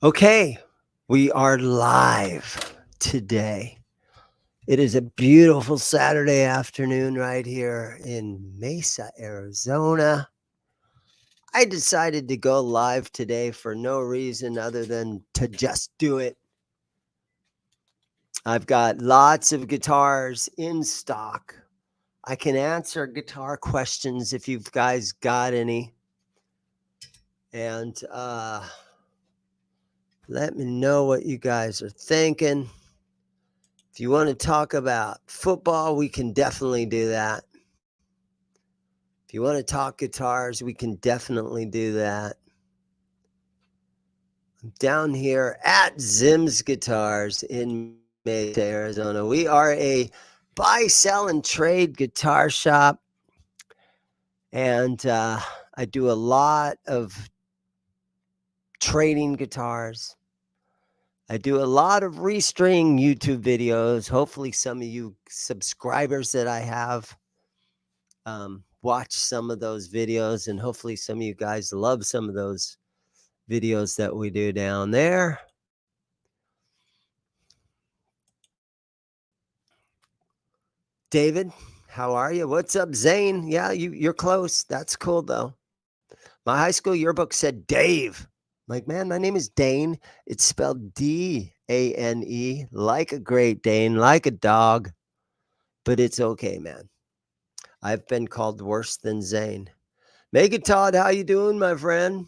Okay, we are live today. It is a beautiful Saturday afternoon right here in Mesa, Arizona. I decided to go live today for no reason other than to just do it. I've got lots of guitars in stock. I can answer guitar questions if you guys got any. And let me know what you guys are thinking. If you want to talk about football, we can definitely do that. If you want to talk guitars, we can definitely do that. I'm down here at ZIMM'S Guitars in Mesa, Arizona. We are a buy, sell, and trade guitar shop. And I do a lot of trading guitars. I do a lot of restring YouTube videos. Hopefully, some of you subscribers that I have watch some of those videos, and hopefully some of you guys love some of those videos that we do down there. David, how are you? What's up, Zane? Yeah, you're close. That's cool though. My high school yearbook said Dave. Like, man, my name is Dane. It's spelled Dane, like a Great Dane, like a dog. But it's okay, man. I've been called worse than Zane. Mega Todd, how you doing, my friend?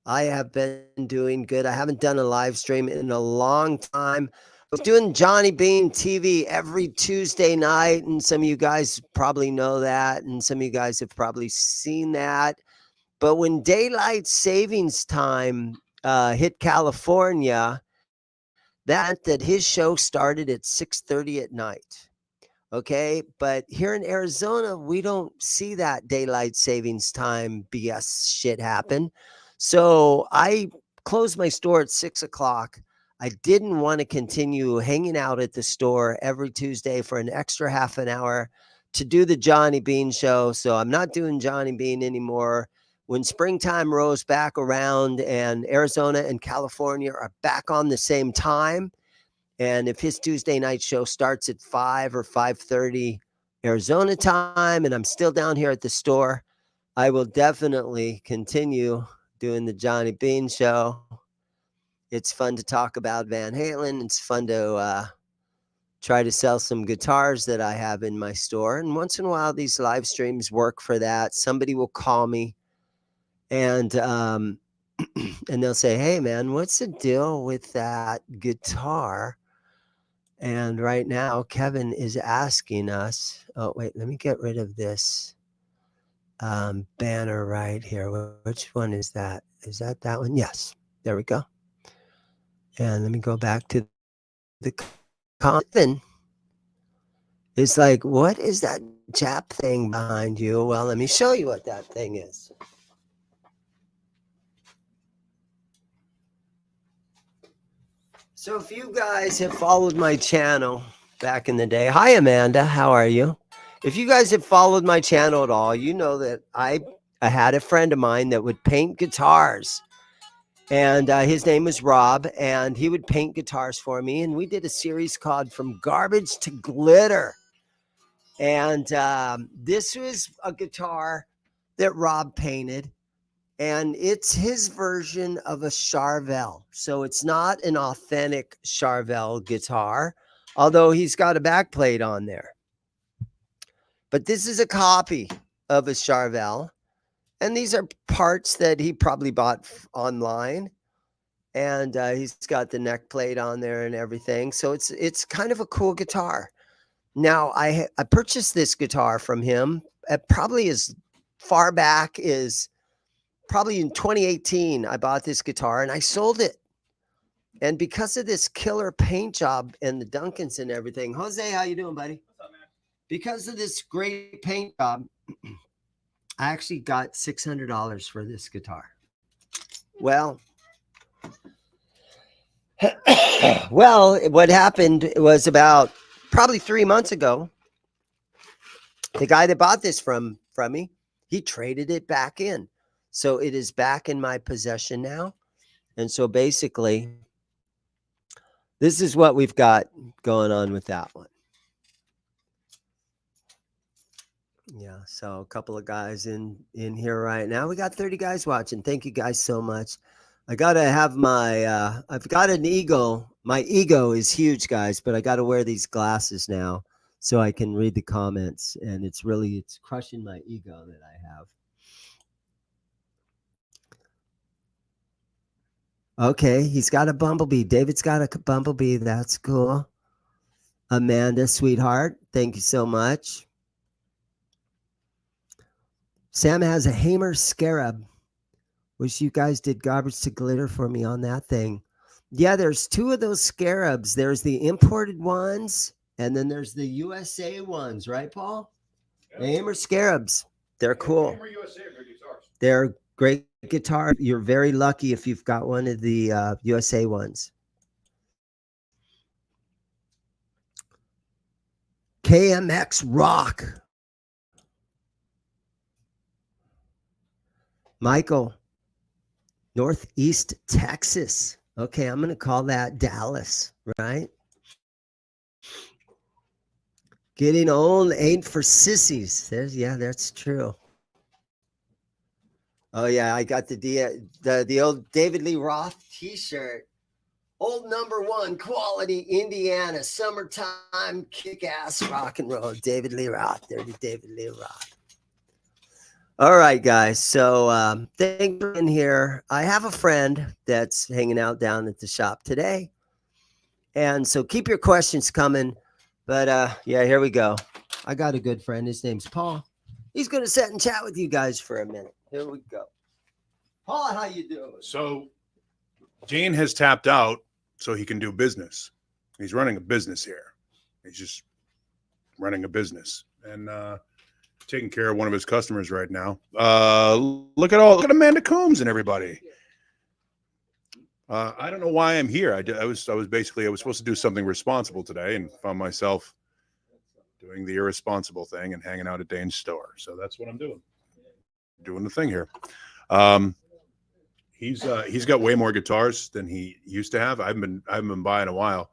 I have been doing good. I haven't done a live stream in a long time. I was doing Johnny Bean TV every Tuesday night, and some of you guys probably know that, and some of you guys have probably seen that. But when daylight savings time hit California, that his show started at 6:30 at night. Okay, but here in Arizona, we don't see that daylight savings time BS shit happen. So I closed my store at 6 o'clock. I didn't want to continue hanging out at the store every Tuesday for an extra half an hour to do the Johnny Bean show. So I'm not doing Johnny Bean anymore. When springtime rolls back around and Arizona and California are back on the same time, and if his Tuesday night show starts at 5 or 5:30 Arizona time, and I'm still down here at the store, I will definitely continue doing the Johnny Bean show. It's fun to talk about Van Halen. It's fun to try to sell some guitars that I have in my store. And once in a while, these live streams work for that. Somebody will call me and and they'll say, "Hey, man, what's the deal with that guitar?" And right now, Kevin is asking us. Oh, wait, let me get rid of this banner right here. Which one is that? Is that one? Yes. There we go. And let me go back to the comment. It's like, what is that Jap thing behind you? Well, let me show you what that thing is. So if you guys have followed my channel back in the day, hi Amanda, how are you? If you guys have followed my channel at all, you know that I had a friend of mine that would paint guitars, and his name was Rob, and he would paint guitars for me, and we did a series called From Garbage to Glitter. And this was a guitar that Rob painted, and it's his version of a Charvel. So it's not an authentic Charvel guitar, although he's got a backplate on there. But this is a copy of a Charvel, and these are parts that he probably bought online. And he's got the neck plate on there and everything. So it's kind of a cool guitar. Now I purchased this guitar from him at probably as far back as probably in 2018. I bought this guitar and I sold it. And because of this killer paint job and the Duncans and everything, Jose, how you doing, buddy? What's up, man? Because of this great paint job, I actually got $600 for this guitar. Well, what happened was about probably 3 months ago, the guy that bought this from me, he traded it back in. So it is back in my possession now. And so basically, this is what we've got going on with that one. Yeah, so a couple of guys in here right now. We got 30 guys watching. Thank you guys so much. I gotta have my I've got an ego. My ego is huge, guys, but I gotta wear these glasses now so I can read the comments. And it's crushing my ego that I have. Okay, he's got a bumblebee. David's got a bumblebee. That's cool. Amanda, sweetheart, thank you so much. Sam has a Hamer scarab. Wish you guys did garbage to glitter for me on that thing. Yeah, there's two of those scarabs. There's the imported ones, and then there's the USA ones, right, Paul? Yeah. The Hamer scarabs. They're cool. Hamer USA are good guitars. They're great guitar. You're very lucky if you've got one of the USA ones. KMX Rock. Michael, Northeast Texas. Okay, I'm going to call that Dallas, right? Getting old ain't for sissies. Yeah, that's true. Oh yeah, I got the old David Lee Roth t-shirt. Old #1 quality Indiana summertime kick-ass rock and roll. David Lee Roth. There's David Lee Roth. All right, guys. So thanks for being here. I have a friend that's hanging out down at the shop today. And so keep your questions coming. But yeah, here we go. I got a good friend. His name's Paul. He's going to sit and chat with you guys for a minute. Here we go. Paul, how you doing? So Jane has tapped out so he can do business. He's running a business here. He's just running a business and taking care of one of his customers right now. Look at Amanda Combs and everybody. I don't know why I'm here. I was supposed to do something responsible today and found myself doing the irresponsible thing and hanging out at Dane's store. So that's what I'm doing the thing here. He's got way more guitars than he used to have. I haven't been buying a while.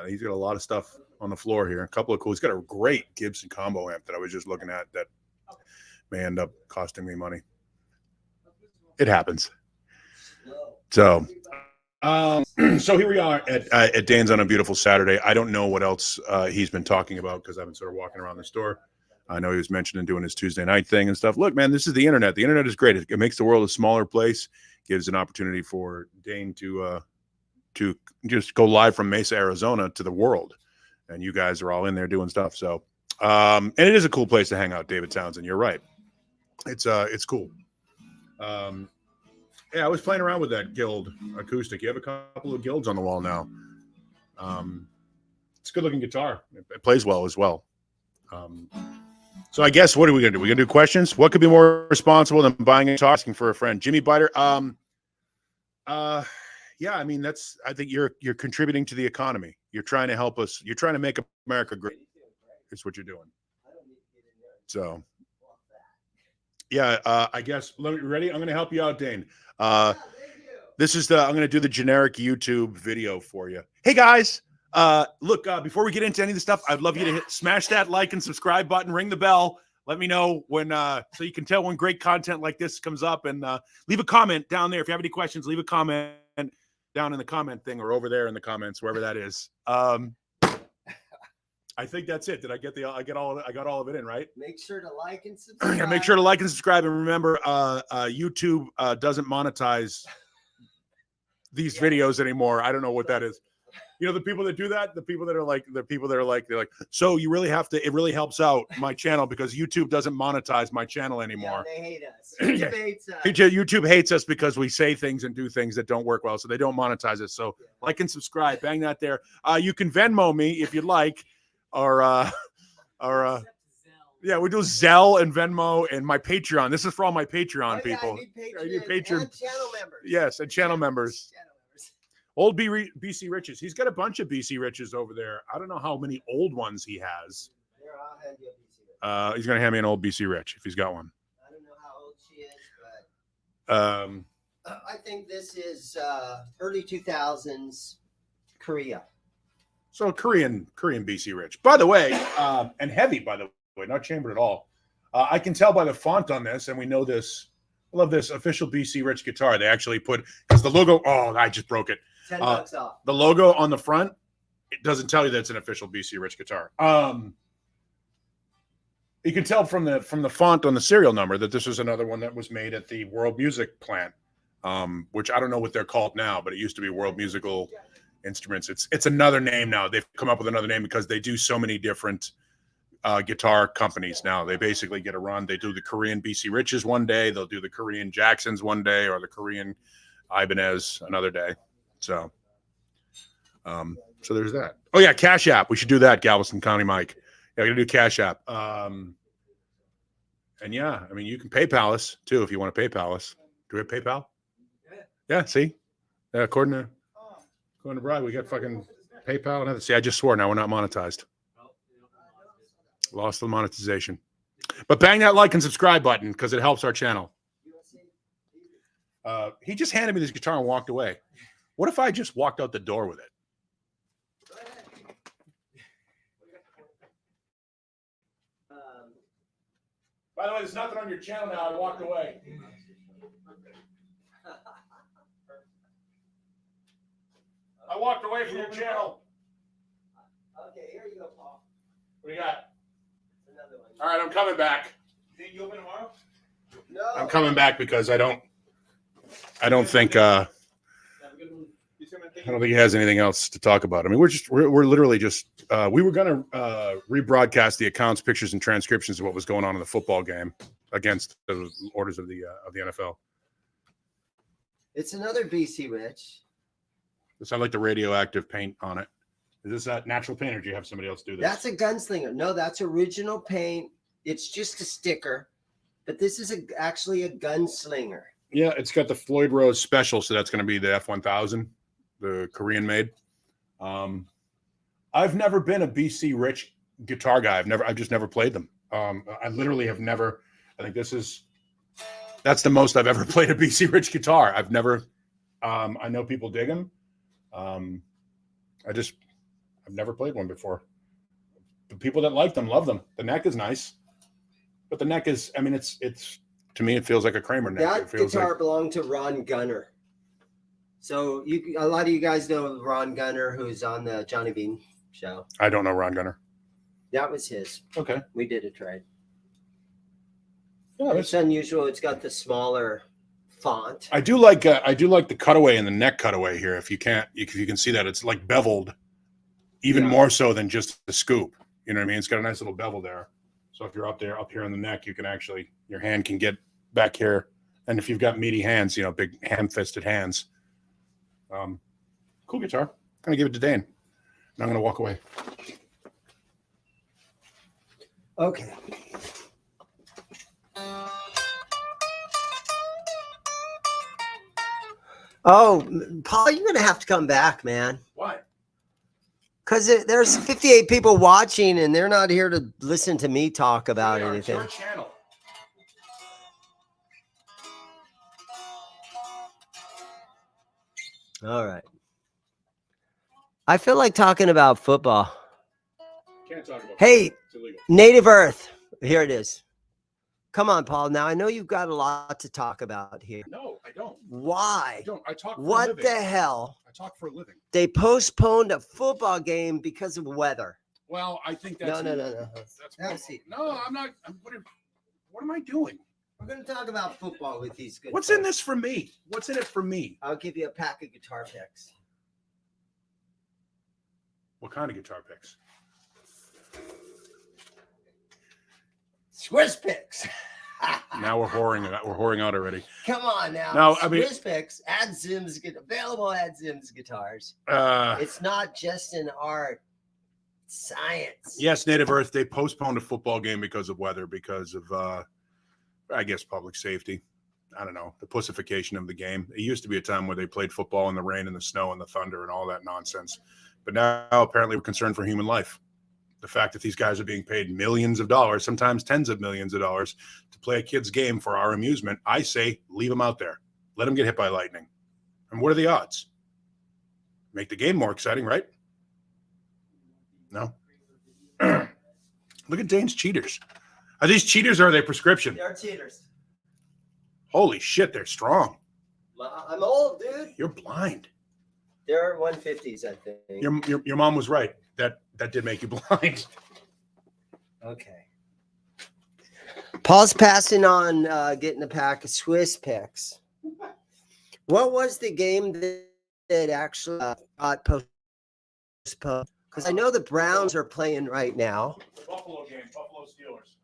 He's got a lot of stuff on the floor here. A couple of cool. He's got a great Gibson combo amp that I was just looking at that may end up costing me money. It happens. So here we are at Dan's on a beautiful Saturday. I don't know what else he's been talking about because I've been sort of walking around the store. I know he was mentioning doing his Tuesday night thing and stuff. Look, man, this is the internet. The internet is great. It makes the world a smaller place. Gives an opportunity for Dane to just go live from Mesa, Arizona to the world. And you guys are all in there doing stuff. So, and it is a cool place to hang out, David Townsend. You're right. It's cool. Yeah, I was playing around with that Guild acoustic. You have a couple of Guilds on the wall now. It's a good looking guitar. It plays well as well. So I guess what are we gonna do? We're gonna do questions. What could be more responsible than buying a guitar, asking for a friend? Jimmy Biter. Yeah, I mean I think you're contributing to the economy. You're trying to help us. You're trying to make America great. It's what you're doing. So yeah, I guess ready? I'm gonna help you out, Dane. This is I'm gonna do the generic YouTube video for you. Hey guys. Look, before we get into any of the stuff, I'd love you to smash that like and subscribe button, ring the bell. Let me know when, so you can tell when great content like this comes up, and leave a comment down there. If you have any questions, leave a comment down in the comment thing or over there in the comments, wherever that is. I think that's it. Did I get I got all of it in, right? Make sure to like and subscribe. Make sure to like and subscribe. And remember, YouTube doesn't monetize these videos anymore. I don't know what that is. You know, the people that do that, the people that are like, they're like, so you really have to, it really helps out my channel because YouTube doesn't monetize my channel anymore. Yeah, they hate us. YouTube hates us. YouTube hates us because we say things and do things that don't work well. So they don't monetize us. So like and subscribe, bang that there. You can Venmo me if you'd like, or yeah, we do Zelle and Venmo and my Patreon. This is for all my Patreon people. I need Patreon and channel members. Yes, and channel members. Old BC Riches. He's got a bunch of BC Riches over there. I don't know how many old ones he has. He's going to hand me an old BC Rich if he's got one. I don't know how old she is, I think this is early 2000s Korea. So Korean BC Rich. By the way, and heavy, by the way, not chambered at all. I can tell by the font on this, and we know this. I love this official BC Rich guitar. They actually put, because the logo, I just broke it. $10 off. The logo on the front, it doesn't tell you that it's an official BC Rich guitar. You can tell from the font on the serial number that this is another one that was made at the World Music plant, which I don't know what they're called now, but it used to be World Musical Instruments. It's another name now. They've come up with another name because they do so many different guitar companies now. They basically get a run. They do the Korean BC Riches one day. They'll do the Korean Jacksons one day, or the Korean Ibanez another day. So there's that. Oh yeah, Cash App. We should do that, Galveston County Mike. Yeah, we're gonna do Cash App. And yeah, I mean, you can PayPal us too if you want to PayPal us. Do we have PayPal? Yeah. See, according to Brad, we got fucking PayPal and other. See, I just swore. Now we're not monetized. Lost the monetization. But bang that like and subscribe button because it helps our channel. He just handed me this guitar and walked away. What if I just walked out the door with it? By the way, there's nothing on your channel now. I walked away. I walked away from your channel. Okay, here you go, Paul. What do you got? Another one. All right, I'm coming back. Think you open tomorrow? No. I'm coming back because I don't think he has anything else to talk about. I mean, we're literally just we were gonna rebroadcast the accounts, pictures, and transcriptions of what was going on in the football game against the orders of the NFL. It's another BC Rich. This I like the radioactive paint on it. Is this that natural paint, or do you have somebody else do this? That's a gunslinger. No, that's original paint. It's just a sticker, but this is actually a gunslinger. Yeah, it's got the Floyd Rose Special, so that's going to be the F1000, the Korean made. I've never been a BC Rich guitar guy. I've just never played them. I literally have never. I think that's the most I've ever played a BC Rich guitar. I've never. I know people dig them. I've never played one before. The people that like them love them. The neck is nice, but the neck is. I mean, it's. To me, it feels like a Kramer neck. That guitar belonged to Ron Gunner. So a lot of you guys know Ron Gunner, who's on the Johnny Bean show. I don't know Ron Gunner. That was his. Okay. We did a trade. Yeah, it's unusual. It's got the smaller font. I do like the cutaway and the neck cutaway here. If you can see that, it's like beveled, even more so than just the scoop. You know what I mean? It's got a nice little bevel there. So if you're up here on the neck, you can actually, your hand can get back here. And if you've got meaty hands, big ham-fisted hands. Cool guitar. I'm going to give it to Dane. And I'm going to walk away. Okay. Oh, Paul, you're going to have to come back, man. Why? Because there's 58 people watching, and they're not here to listen to me talk about anything. It's your channel. All right. I feel like talking about football. Can't talk about Hey, it's illegal. Native Earth. Here it is. Come on, Paul. Now, I know you've got a lot to talk about here. No, I don't. Why? I don't. I talk for a What living. the hell? I talk for a living. They postponed a football game because of weather. Well, I think that's No. That's Have a seat. No, I'm not. What am I doing? We're going to talk about football with these good What's folks. in this for me? What's in it for me? I'll give you a pack of guitar picks. What kind of guitar picks? Swiss picks. Now we're whoring out already. Come on now. No, I mean- Swiss picks at ZIMM'S, available at ZIMM'S guitars. It's not just an art, it's science. Yes, Native Earth. They postponed a football game because of weather, because of I guess public safety. I don't know, the pussification of the game. It used to be a time where they played football in the rain and the snow and the thunder and all that nonsense. But now apparently we're concerned for human life. The fact that these guys are being paid millions of dollars, sometimes tens of millions of dollars, to play a kid's game for our amusement, I say leave them out there. Let them get hit by lightning. And what are the odds? Make the game more exciting, right? No? Look at Dane's cheaters. Are these cheaters or are they prescription? They're cheaters. Holy shit, they're strong. I'm old, dude. You're blind. They're 150s, I think. Your mom was right. That did make you blind. Okay. Paul's passing on getting a pack of Swiss picks. What was the game that actually got postponed? Because I know the Browns are playing right now. Buffalo game, Buffalo Steelers.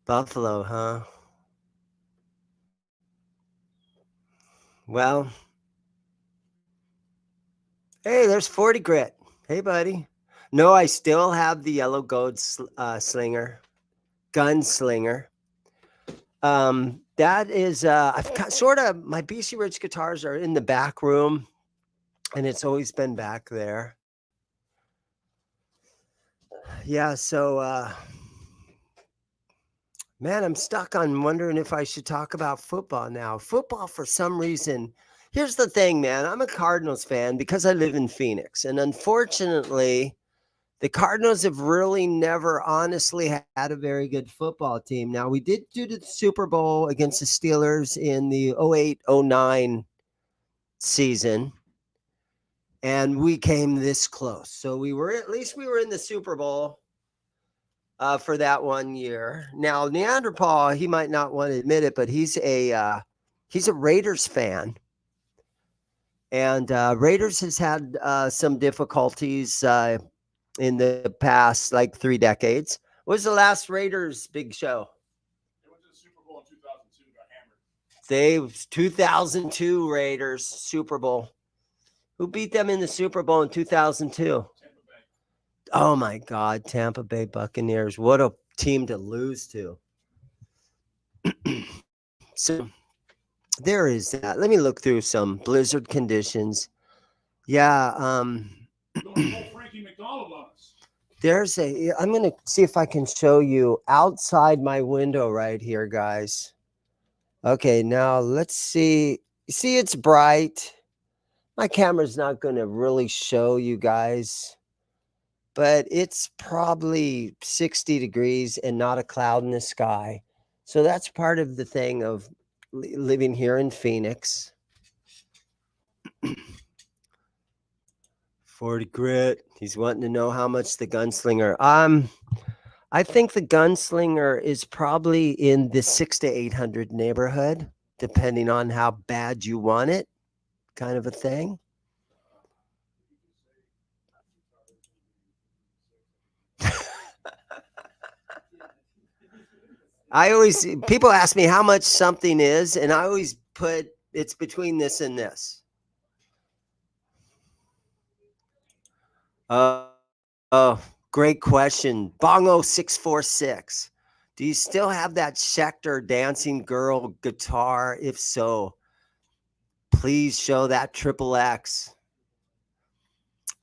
Buffalo, huh? Well, hey, there's 40 grit. Hey, buddy. No, I still have the yellow gold gunslinger. That is, I've got sort of, my BC Rich guitars are in the back room, and it's always been back there. Yeah, so, man, I'm stuck on wondering if I should talk about football now. Football, for some reason, here's the thing, man. I'm a Cardinals fan because I live in Phoenix. And unfortunately, the Cardinals have really never honestly had a very good football team. Now, we did do the Super Bowl against the Steelers in the 08-09 season. And we came this close. So we were in the Super Bowl. For that 1 year. Now, Neanderthal, he might not want to admit it, but he's a Raiders fan. And Raiders has had some difficulties in the past, like 3 decades. What was the last Raiders big show? They went to the Super Bowl in 2002, got hammered. 2002 Raiders Super Bowl. Who beat them in the Super Bowl in 2002? Oh my God, Tampa Bay Buccaneers. What a team to lose to. So there is that. Let me look through some blizzard conditions. Yeah. Frankie McDonald on us. I'm going to see if I can show you outside my window right here, guys. Okay, now let's see. You see, it's bright. My camera's not going to really show you guys, but it's probably 60 degrees and not a cloud in the sky. So that's part of the thing of living here in Phoenix. 40 grit. He's wanting to know how much the gunslinger. I think the gunslinger is probably in the 600 to 800 neighborhood, depending on how bad you want it, kind of a thing. People ask me how much something is, and I always put it's between this and this. Oh, great question. Bongo 646. Do you still have that Schecter Dancing Girl guitar? If so, please show that triple X.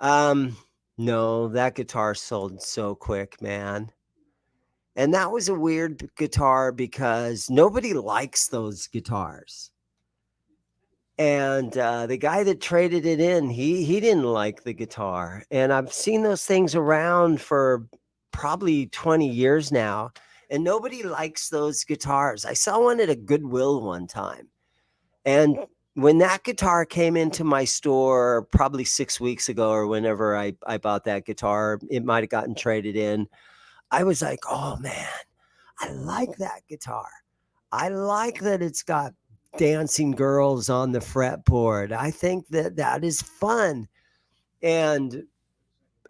No, that guitar sold so quick, man. And that was a weird guitar because nobody likes those guitars. And the guy that traded it in, he didn't like the guitar. And I've seen those things around for probably 20 years now, and nobody likes those guitars. I saw one at a Goodwill one time. And when that guitar came into my store probably 6 weeks ago or whenever I bought that guitar, it might have gotten traded in. I was like, oh man, I like that guitar. I like that it's got dancing girls on the fretboard. I think that is fun. And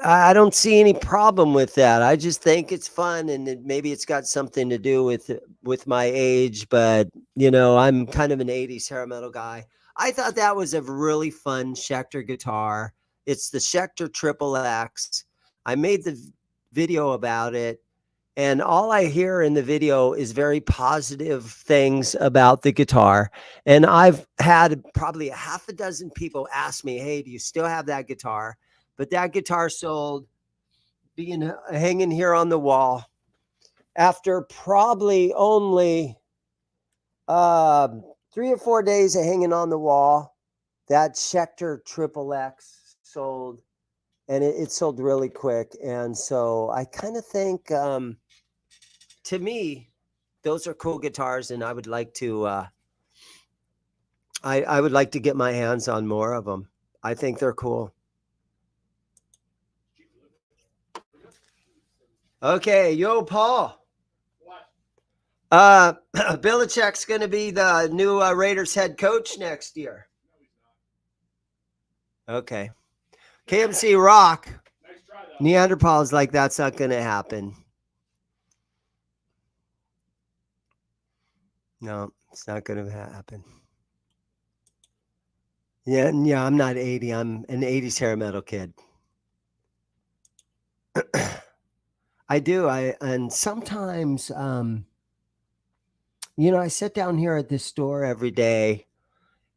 I don't see any problem with that. I just think it's fun, and maybe it's got something to do with my age, but I'm kind of an 80s hair metal guy. I thought that was a really fun Schecter guitar. It's the Schecter Triple X. I made the video about it, And all I hear in the video is very positive things about the guitar. And I've had probably a half a dozen people ask me, hey, do you still have that guitar? But that guitar sold, being hanging here on the wall after probably only 3 or 4 days of hanging on the wall. That Schecter Triple X sold, and it sold really quick. And so I kind of think, to me, those are cool guitars, and I would like to I would like to get my hands on more of them. I think they're cool. Okay, yo, Paul. Belichick's going to be the new Raiders head coach next year. Okay. KMC Rock. Neanderthals like that's not going to happen. No, it's not going to happen. Yeah, I'm not 80. I'm an 80s hair metal kid. I do. And sometimes, I sit down here at this store every day,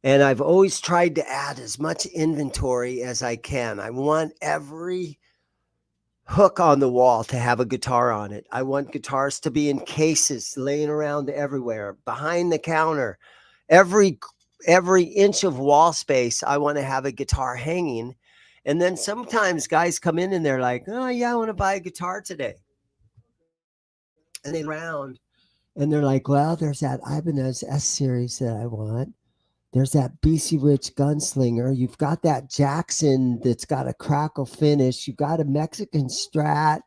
and I've always tried to add as much inventory as I can. I want every hook on the wall to have a guitar on it. I want guitars to be in cases laying around everywhere, behind the counter. Every inch of wall space, I want to have a guitar hanging. And then sometimes guys come in and they're like, oh yeah, I want to buy a guitar today. And they round and they're like, well, there's that Ibanez S series that I want. There's that BC Rich Gunslinger. You've got that Jackson that's got a crackle finish. You've got a Mexican Strat,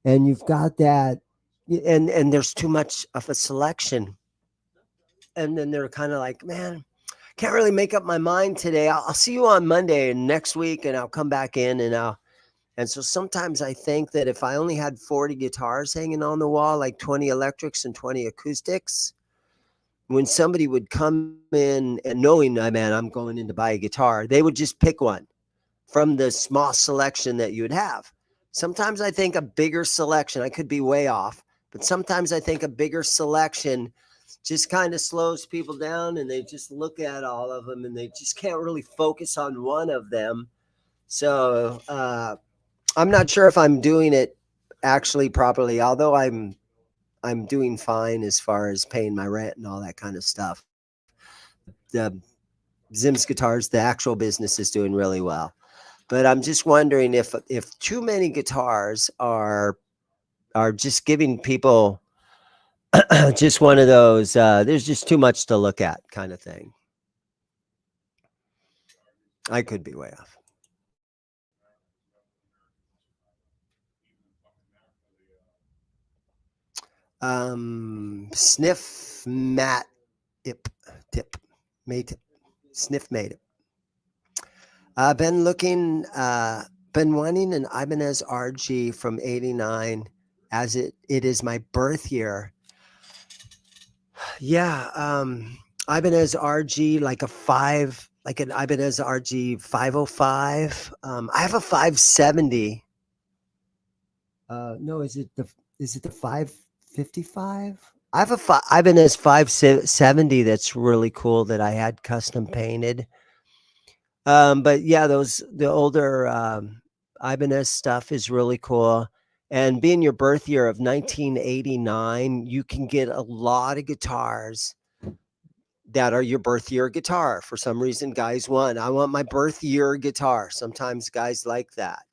and you've got that, and there's too much of a selection. And then they're kind of like, man, can't really make up my mind today. I'll see you on Monday and next week, and I'll come back in and so sometimes I think that if I only had 40 guitars hanging on the wall, like 20 electrics and 20 acoustics, when somebody would come in and knowing, man, I'm going in to buy a guitar, they would just pick one from the small selection that you would have. Sometimes I think a bigger selection, I could be way off, but sometimes I think a bigger selection just kind of slows people down, and they just look at all of them and they just can't really focus on one of them. So I'm not sure if I'm doing it actually properly, although I'm doing fine as far as paying my rent and all that kind of stuff. The ZIMM'S guitars, the actual business is doing really well. But I'm just wondering if too many guitars are just giving people just one of those, there's just too much to look at kind of thing. I could be way off. Sniff Matt Tip made it. Sniff made it. I've been wanting an Ibanez RG from '89, as it is my birth year. Yeah, Ibanez RG, like an Ibanez RG 505. I have a 570. No, is it the 555? I have a Ibanez 570 that's really cool that I had custom painted. But yeah, the older Ibanez stuff is really cool. And being your birth year of 1989, you can get a lot of guitars that are your birth year guitar. For some reason, guys I want my birth year guitar. Sometimes guys like that.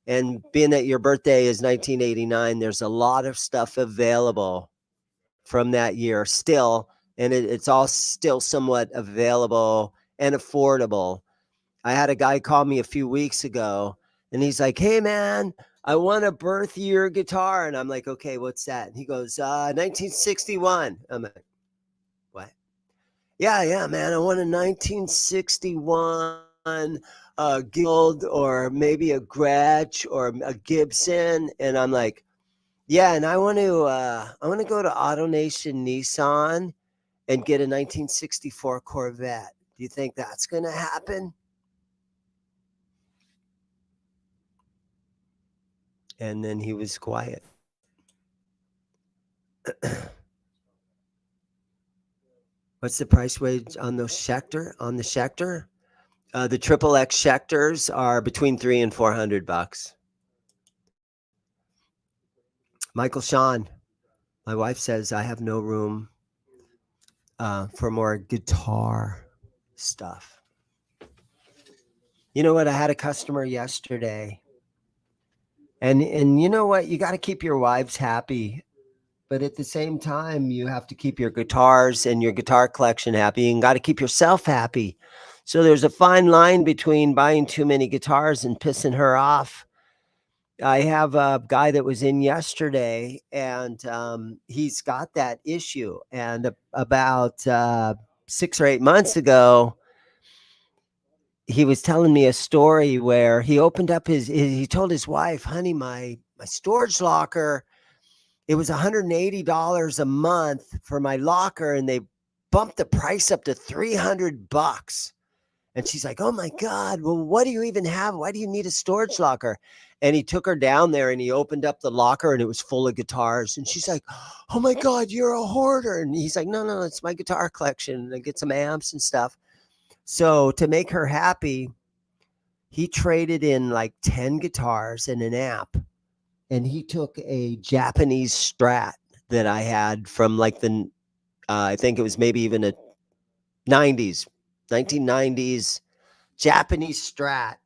And being that your birthday is 1989, there's a lot of stuff available from that year still. And it's all still somewhat available and affordable. I had a guy call me a few weeks ago, and he's like, hey, man, I want a birth year guitar. And I'm like, okay, what's that? And he goes, 1961. I'm like, what? Yeah, man, I want a 1961 Guild, or maybe a Gretsch or a Gibson. And I'm like, yeah, and I want to go to AutoNation Nissan and get a 1964 Corvette. Do you think that's going to happen? And then he was quiet. What's the price range on those Schecter? On the Schecter, the triple X Schecters are between $300 and $400. Michael Sean, my wife says I have no room for more guitar stuff. You know what? I had a customer yesterday, and you know what? You got to keep your wives happy, but at the same time, you have to keep your guitars and your guitar collection happy, and got to keep yourself happy. So there's a fine line between buying too many guitars and pissing her off. I have a guy that was in yesterday, and he's got that issue. And about 6 or 8 months ago, he was telling me a story where he opened up he told his wife, honey, my storage locker, it was $180 a month for my locker, and they bumped the price up to $300. And she's like, oh my God, well, what do you even have? Why do you need a storage locker? And he took her down there and he opened up the locker and it was full of guitars. And she's like, oh my God, you're a hoarder. And he's like, no, it's my guitar collection. And I get some amps and stuff. So to make her happy, he traded in like 10 guitars and an amp. And he took a Japanese Strat that I had from like I think it was maybe even a 1990s Japanese Strat,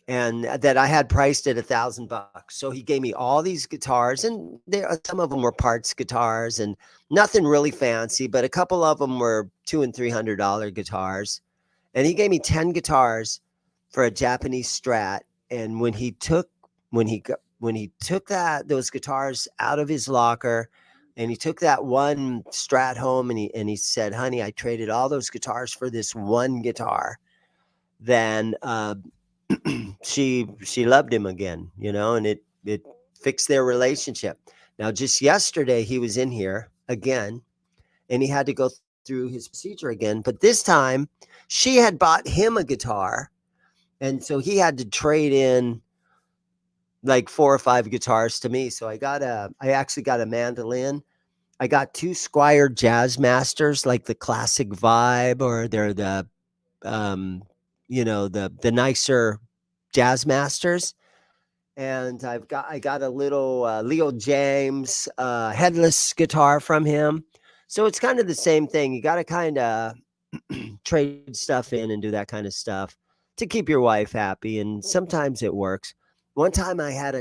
and that I had priced at $1,000. So he gave me all these guitars, and some of them were parts guitars and nothing really fancy, but a couple of them were $200 and $300 guitars. And he gave me 10 guitars for a Japanese Strat. And when he took those guitars out of his locker, and he took that one Strat home, and he said, honey, I traded all those guitars for this one guitar. Then she loved him again, and it fixed their relationship. Now, just yesterday, he was in here again, and he had to go through his procedure again. But this time, she had bought him a guitar, and so he had to trade in like 4 or 5 guitars to me. So I actually got a mandolin. I got 2 Squier Jazz Masters, like the classic vibe, or they're the the nicer Jazz Masters. And I got a little Leo James headless guitar from him. So it's kind of the same thing. You got to kind of trade stuff in and do that kind of stuff to keep your wife happy. And sometimes it works. One time I had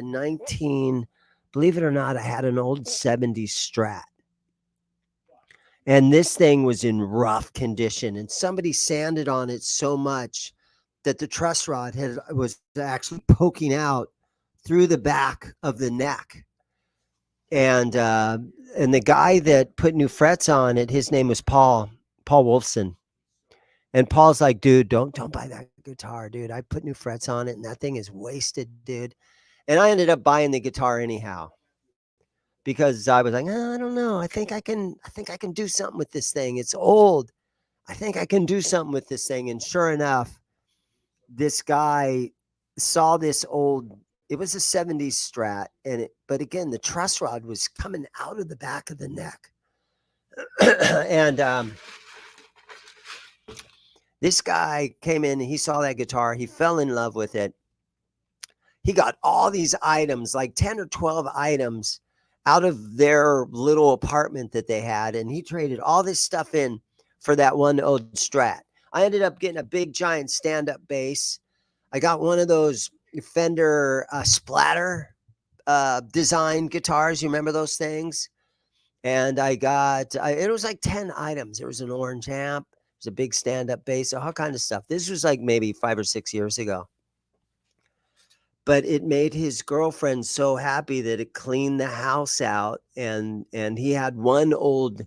believe it or not, I had an old 70s Strat. And this thing was in rough condition, and somebody sanded on it so much that the truss rod was actually poking out through the back of the neck. And the guy that put new frets on it, his name was Paul Wolfson. And Paul's like, dude, don't buy that guitar, dude. I put new frets on it, and that thing is wasted, dude. And I ended up buying the guitar anyhow, because I was like, I don't know. I think I can do something with this thing. It's old. I think I can do something with this thing. And sure enough, this guy saw this old, it was a 70s Strat, but again, the truss rod was coming out of the back of the neck. And this guy came in and he saw that guitar. He fell in love with it. He got all these items, like 10 or 12 items, out of their little apartment that they had. And he traded all this stuff in for that one old Strat. I ended up getting a big giant stand-up bass. I got one of those Fender Splatter design guitars. You remember those things? And I got, it was like 10 items. There was an orange amp. There was a big stand-up bass, all kind of stuff. This was like maybe 5 or 6 years ago. But it made his girlfriend so happy that it cleaned the house out. And he had one old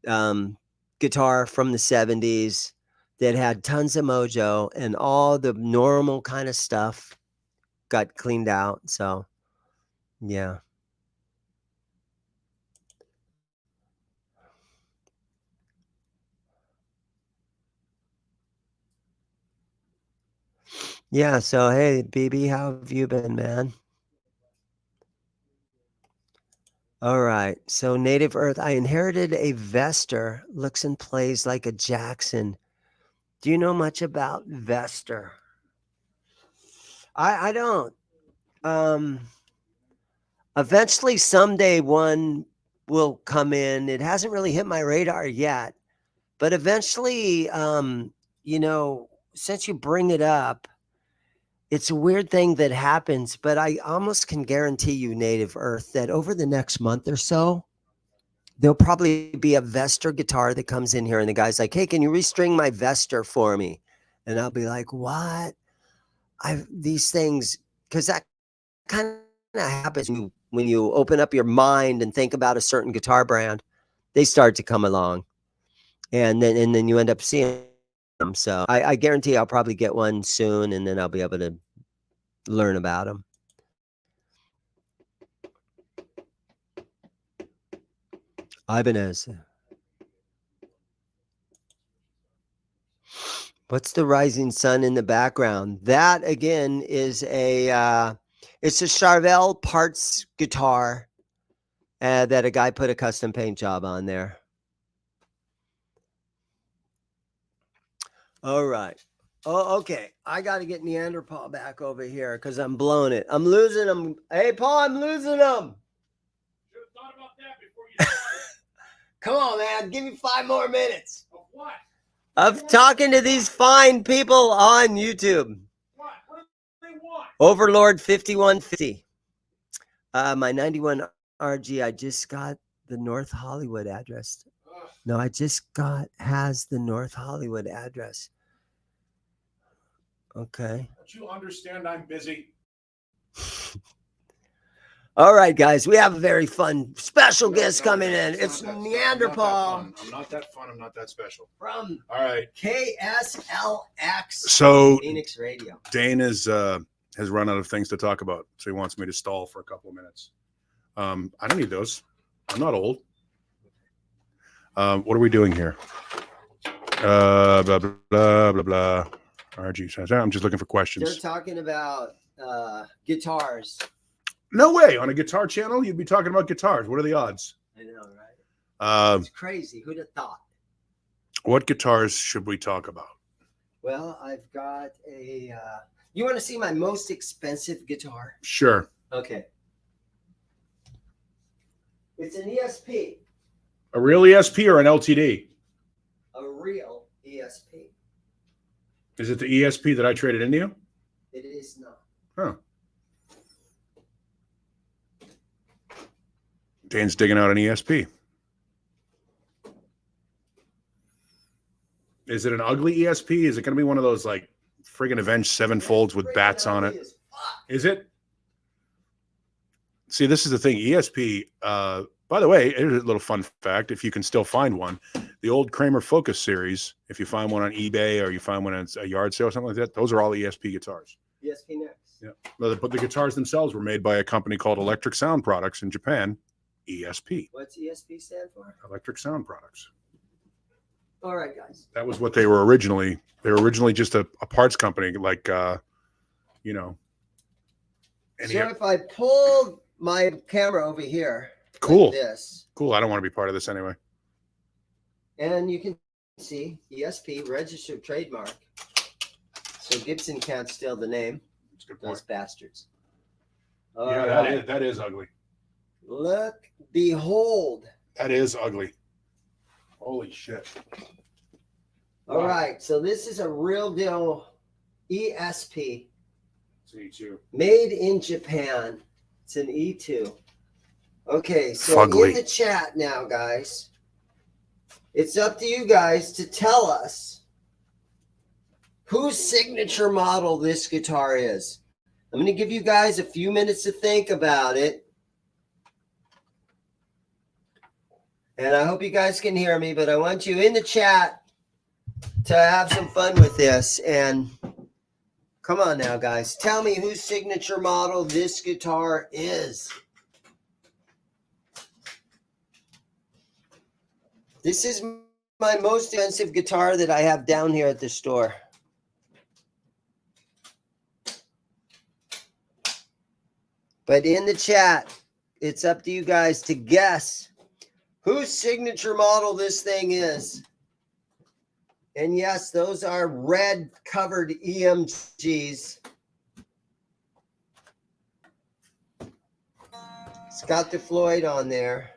guitar from the 70s that had tons of mojo, and all the normal kind of stuff got cleaned out. So, yeah. Yeah. So, hey, BB, how have you been, man? All right. So Native Earth, I inherited a Vester, looks and plays like a Jackson. Do you know much about Vester? I don't. Um, Eventually, someday one will come in. It hasn't really hit my radar yet, but eventually, since you bring it up, it's a weird thing that happens, but I almost can guarantee you, Native Earth, that over the next month or so, there'll probably be a Vester guitar that comes in here, and the guy's like, "Hey, can you restring my Vester for me?" And I'll be like, "What?" I these things, because that kind of happens when you open up your mind and think about a certain guitar brand, they start to come along, and then you end up seeing them. So I guarantee I'll probably get one soon, and then I'll be able to learn about them. Ibanez. What's the rising sun in the background? That again is it's a Charvel parts guitar that a guy put a custom paint job on there. All right. Oh, okay. I got to get Neanderthal back over here because I'm blowing it. I'm losing him. Hey, Paul, I'm losing him. Should have thought about that before you started. Come on, man. Give me 5 more minutes. Of what? Of talking to these fine people on YouTube. What? What do they want? Overlord 5150. My 91 RG, I just got the North Hollywood address. No, I just has the North Hollywood address. Okay. Don't you understand I'm busy? All right, guys, we have a very fun special guest coming in. It's Neanderthal. I'm not that fun. I'm not that special. From All right. KSLX. So Phoenix Radio. Dane has run out of things to talk about, so he wants me to stall for a couple of minutes. I don't need those. I'm not old. What are we doing here? Blah blah blah blah blah. RG says, I'm just looking for questions. They're talking about guitars. No way. On a guitar channel, you'd be talking about guitars. What are the odds? I know, right? It's crazy. Who'd have thought? What guitars should we talk about? Well, I've got a. You want to see my most expensive guitar? Sure. Okay. It's an ESP. A real ESP or an LTD? A real ESP. Is it the ESP that I traded into you? It is not. Huh. Dane's digging out an ESP. Is it an ugly ESP? Is it going to be one of those like friggin' Avenged Sevenfolds with bats on it? Is it? See, this is the thing. ESP, by the way, here's a little fun fact. If you can still find one, the old Kramer Focus series, if you find one on eBay or you find one at a yard sale or something like that, those are all ESP guitars. ESP next. Yeah. But the guitars themselves were made by a company called Electric Sound Products in Japan. ESP. What's ESP stand for? Electric Sound Products. All right, guys. That was what they were originally. They were originally just a parts company, like you know. So if I pull my camera over here, cool. Like this. Cool. I don't want to be part of this anyway. And you can see ESP registered trademark. So Gibson can't steal the name. That's a good point. Those bastards. Yeah, that is ugly. Look, behold. That is ugly. Holy shit. All right, so this is a real deal ESP. It's an E2. Made in Japan. It's an E2. Okay, so Fugly. in the chat now, guys, it's up to you guys to tell us whose signature model this guitar is. I'm going to give you guys a few minutes to think about it. And I hope you guys can hear me, but I want you in the chat to have some fun with this. And come on now, guys. Tell me whose signature model this guitar is. This is my most expensive guitar that I have down here at the store. But in the chat, it's up to you guys to guess whose signature model this thing is. And yes, those are red covered EMGs. It's got the Floyd on there.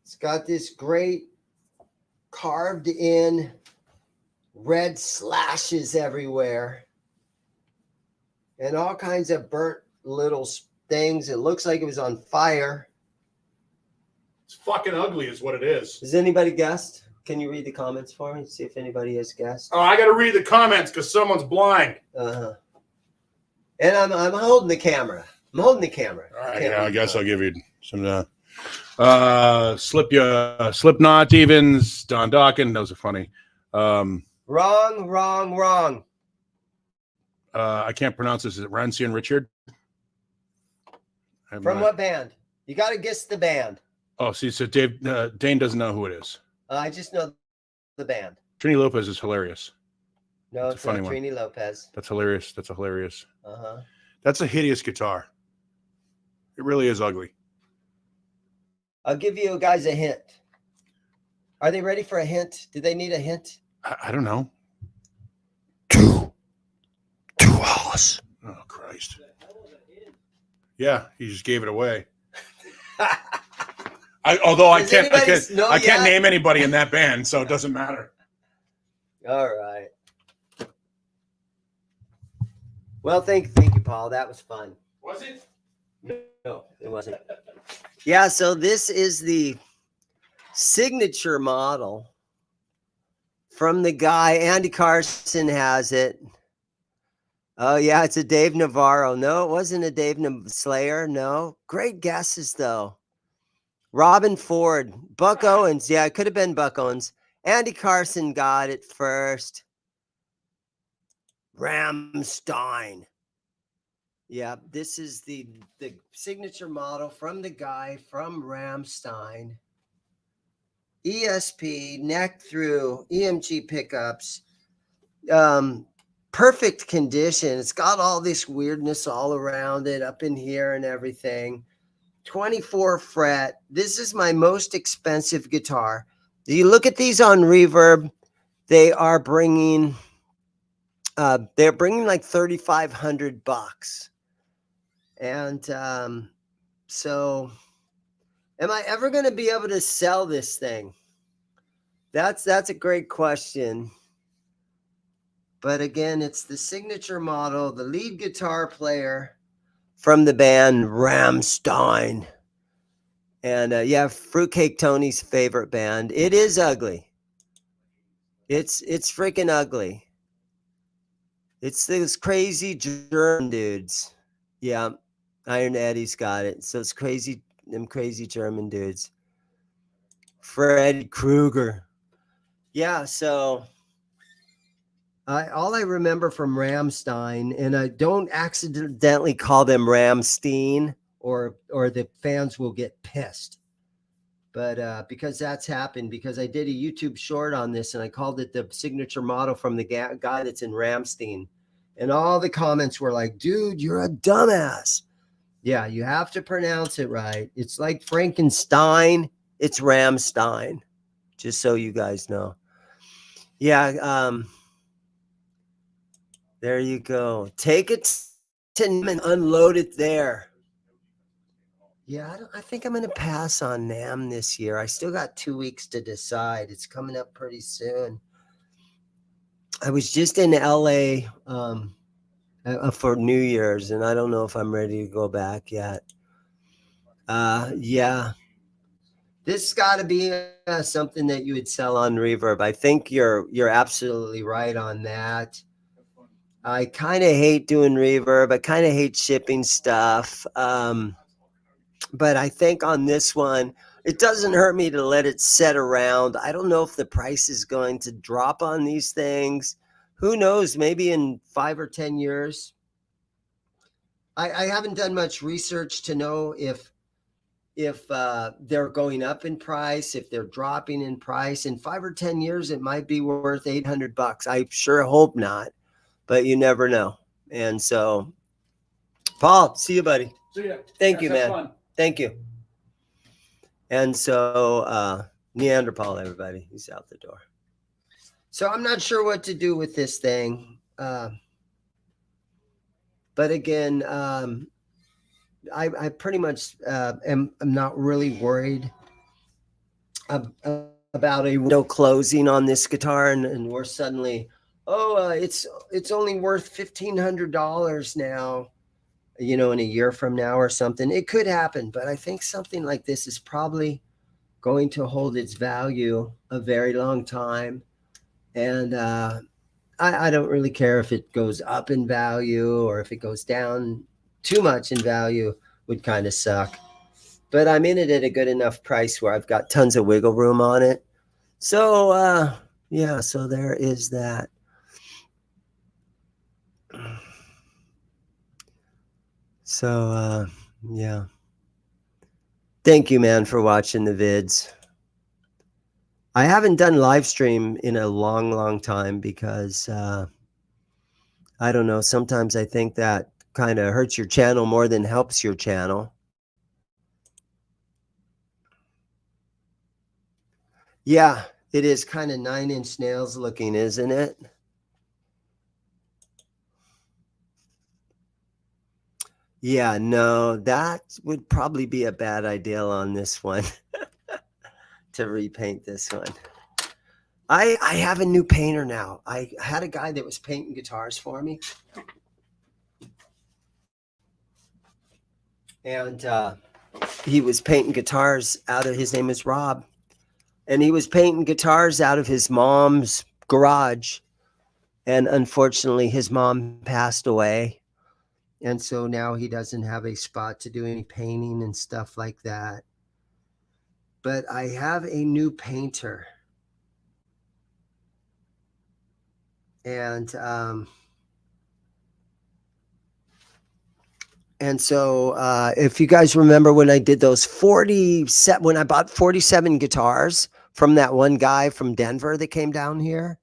It's got this great carved in red slashes everywhere. And all kinds of burnt little things. It looks like it was on fire. It's fucking ugly is what it is. Has anybody guessed? Can you read the comments for me? See if anybody has guessed. Oh, I got to read the comments because someone's blind. Uh-huh. And I'm holding the camera. I'm holding the camera. All right, yeah, I guess I'll give you some Slipknot evens, Don Dawkins. Those are funny. Wrong. I can't pronounce this. Is it Rancy and Richard? From what band? You got to guess the band. Oh, see, so Dane doesn't know who it is. I just know the band. Trini Lopez is hilarious. No, it's not Trini Lopez. That's hilarious. That's a hilarious. Uh-huh. That's a hideous guitar. It really is ugly. I'll give you guys a hint. Are they ready for a hint? Do they need a hint? I don't know. Two hours. Oh, Christ. Yeah, he just gave it away. I can't name anybody in that band, so it doesn't matter. All right. Well, thank you, Paul. That was fun. Was it? No, it wasn't. Yeah, so this is the signature model from the guy. Andy Carson has it. Oh, yeah, it's a Dave Navarro. No, it wasn't a Dave Slayer. No. Great guesses, though. Robin Ford. Buck Owens. Yeah, it could have been Buck Owens. Andy Carson got it first. Rammstein. Yeah, this is the signature model from the guy from Rammstein. ESP, neck through, EMG pickups. Perfect condition. It's got all this weirdness all around it, up in here and everything. 24 fret. This is my most expensive guitar. You look at these on Reverb, they are bringing like $3,500. And so am I ever going to be able to sell this thing? That's a great question. But again, it's the signature model, the lead guitar player from the band Rammstein. And yeah, Fruitcake Tony's favorite band. It is ugly. It's freaking ugly. It's those crazy German dudes. Yeah, Iron Eddie's got it. So it's them crazy German dudes. Freddy Krueger. Yeah, so all I remember from Rammstein, and I don't accidentally call them Rammstein, or the fans will get pissed. But because that's happened, because I did a YouTube short on this, and I called it the signature model from the guy that's in Rammstein. And all the comments were like, dude, you're a dumbass. Yeah, you have to pronounce it right. It's like Frankenstein. It's Rammstein, just so you guys know. Yeah, there you go. Take it to him and unload it there. Yeah, I think I'm going to pass on NAMM this year. I still got 2 weeks to decide. It's coming up pretty soon. I was just in LA for New Year's, and I don't know if I'm ready to go back yet. Yeah. This has got to be something that you would sell on Reverb. I think you're absolutely right on that. I kind of hate doing Reverb. I kind of hate shipping stuff. But I think on this one, it doesn't hurt me to let it set around. I don't know if the price is going to drop on these things. Who knows? Maybe in 5 or 10 years. I haven't done much research to know if they're going up in price, if they're dropping in price. In 5 or 10 years, it might be worth $800. I sure hope not, but you never know. And so Paul, see you, buddy. See ya. Thank you, Have man. fun. Thank you. And so Neanderthal, everybody, he's out the door. So I'm not sure what to do with this thing. But again, I pretty much am not really worried about a window closing on this guitar, and we're suddenly, it's only worth $1,500 now, you know, in a year from now or something. It could happen, but I think something like this is probably going to hold its value a very long time. And I don't really care if it goes up in value or if it goes down too much in value. Would kind of suck. But I'm in it at a good enough price where I've got tons of wiggle room on it. So yeah, so there is that. So yeah. Thank you, man, for watching the vids. I haven't done live stream in a long time because I don't know, sometimes I think that kind of hurts your channel more than helps your channel. Yeah, it is kind of 9-inch nails looking, isn't it? Yeah, no, that would probably be a bad idea on this one to repaint this one. I have a new painter now. I had a guy that was painting guitars for me. And he was painting guitars out of, his name is Rob. And he was painting guitars out of his mom's garage. And unfortunately, his mom passed away. And so now he doesn't have a spot to do any painting and stuff like that. But I have a new painter. And so if you guys remember when I did those when I bought 47 guitars from that one guy from Denver that came down here,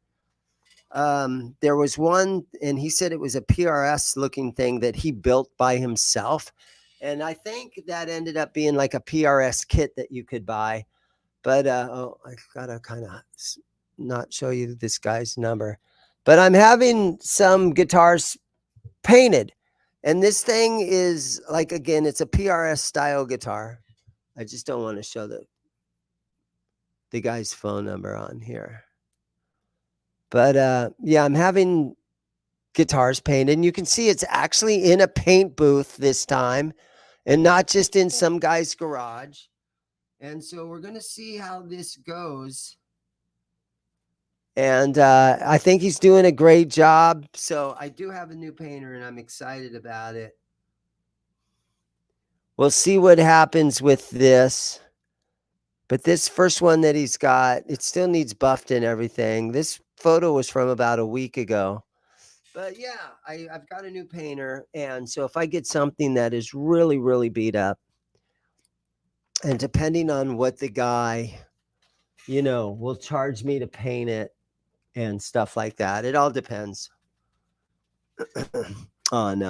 there was one, and he said it was a PRS looking thing that he built by himself. And I think that ended up being like a PRS kit that you could buy. But I gotta kind of not show you this guy's number. But I'm having some guitars painted. And this thing is like, again, it's a PRS style guitar. I just don't want to show the guy's phone number on here. But yeah, I'm having guitars painted. And you can see it's actually in a paint booth this time and not just in some guy's garage. And so we're going to see how this goes. And I think he's doing a great job. So I do have a new painter and I'm excited about it. We'll see what happens with this. But this first one that he's got, it still needs buffed and everything. This photo was from about a week ago. But yeah, I've got a new painter. And so if I get something that is really beat up, and depending on what the guy, you know, will charge me to paint it and stuff like that. It all depends on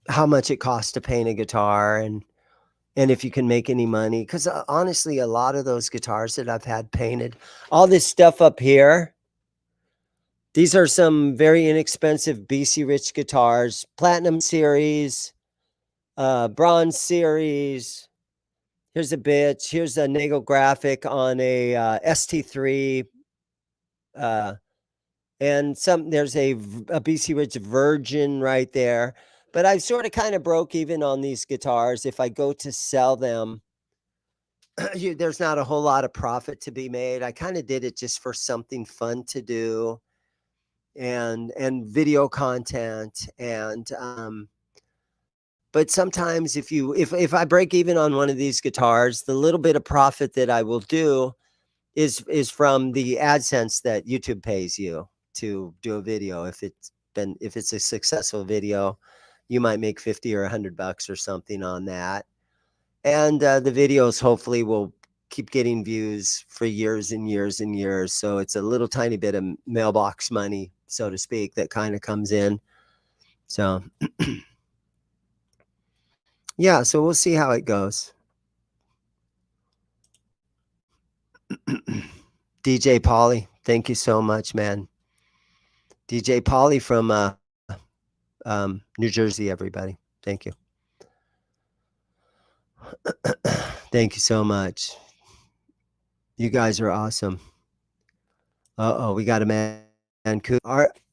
how much it costs to paint a guitar and if you can make any money. Because honestly, a lot of those guitars that I've had painted, all this stuff up here, these are some very inexpensive BC Rich guitars, Platinum Series, Bronze Series. Here's a bitch. Here's a Nagel graphic on a ST3. And there's a BC Rich Virgin right there. But I've sort of kind of broke even on these guitars. If I go to sell them, there's not a whole lot of profit to be made. I kind of did it just for something fun to do and video content. And but sometimes if I break even on one of these guitars, the little bit of profit that I will do is from the AdSense that YouTube pays you to do a video. If it's a successful video, you might make 50 or $100 or something on that. And the videos hopefully will keep getting views for years and years and years. So it's a little tiny bit of mailbox money, so to speak, that kind of comes in. So yeah, so we'll see how it goes. DJ Pauly, thank you so much, man. DJ Pauly from New Jersey, everybody. Thank you. Thank you so much. You guys are awesome. Uh-oh, we got a man. R2,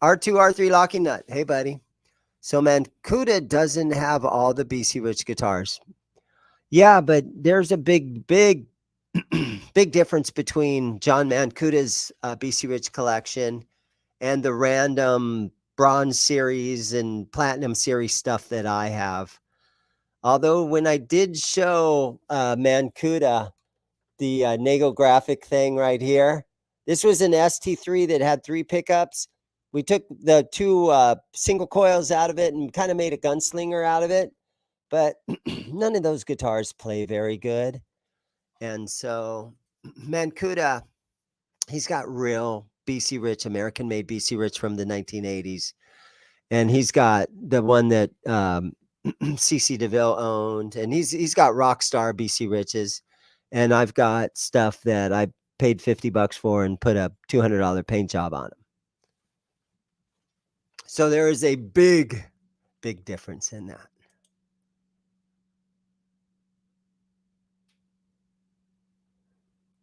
R3 locking nut. Hey, buddy. So, man, Kuda doesn't have all the BC Rich guitars. Yeah, but there's a big big difference between John Mancuda's BC Rich collection and the random bronze series and platinum series stuff that I have. Although when I did show Mancuda the Nago graphic thing right here, this was an ST3 that had 3 pickups. We took the 2 single coils out of it and kind of made a gunslinger out of it. But none of those guitars play very good. And so Mancuda, he's got real BC Rich, American-made BC Rich from the 1980s. And he's got the one that CC DeVille owned. And he's got Rockstar BC Riches. And I've got stuff that I paid $50 for and put a $200 paint job on them. So there is a big difference in that.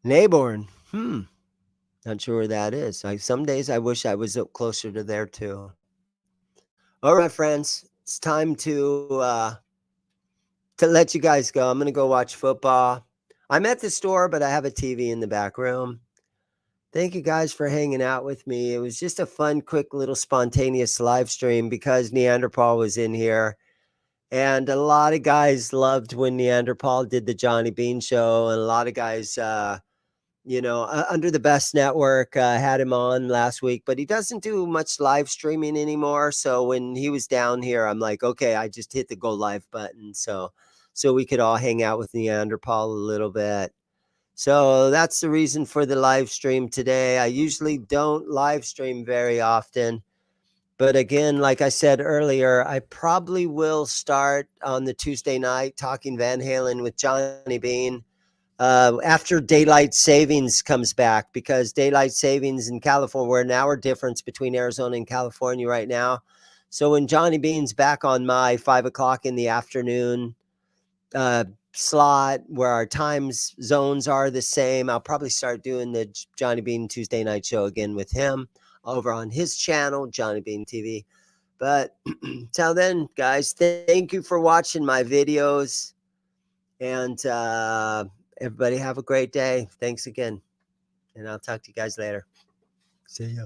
Neighborn. Not sure where that is. Some days I wish I was closer to there too. All right, friends, it's time to let you guys go. I'm going to go watch football. I'm at the store, but I have a TV in the back room. Thank you guys for hanging out with me. It was just a fun, quick little spontaneous live stream because Neanderthal was in here. And a lot of guys loved when Neanderthal did the Johnny Bean show. And a lot of guys, Under the Best Network had him on last week, but he doesn't do much live streaming anymore. So when he was down here, I'm like, okay, I just hit the go live button. So we could all hang out with Neanderthal a little bit. So that's the reason for the live stream today. I usually don't live stream very often. But again, like I said earlier, I probably will start on the Tuesday night talking Van Halen with Johnny Bean after daylight savings comes back, because daylight savings in California, we're an hour difference between Arizona and California right now. So when Johnny Bean's back on my 5 o'clock in the afternoon slot where our time zones are the same, I'll probably start doing the Johnny Bean Tuesday night show again with him over on his channel, Johnny Bean TV. But till then, guys, thank you for watching my videos. And everybody have a great day. Thanks again. And I'll talk to you guys later. See ya.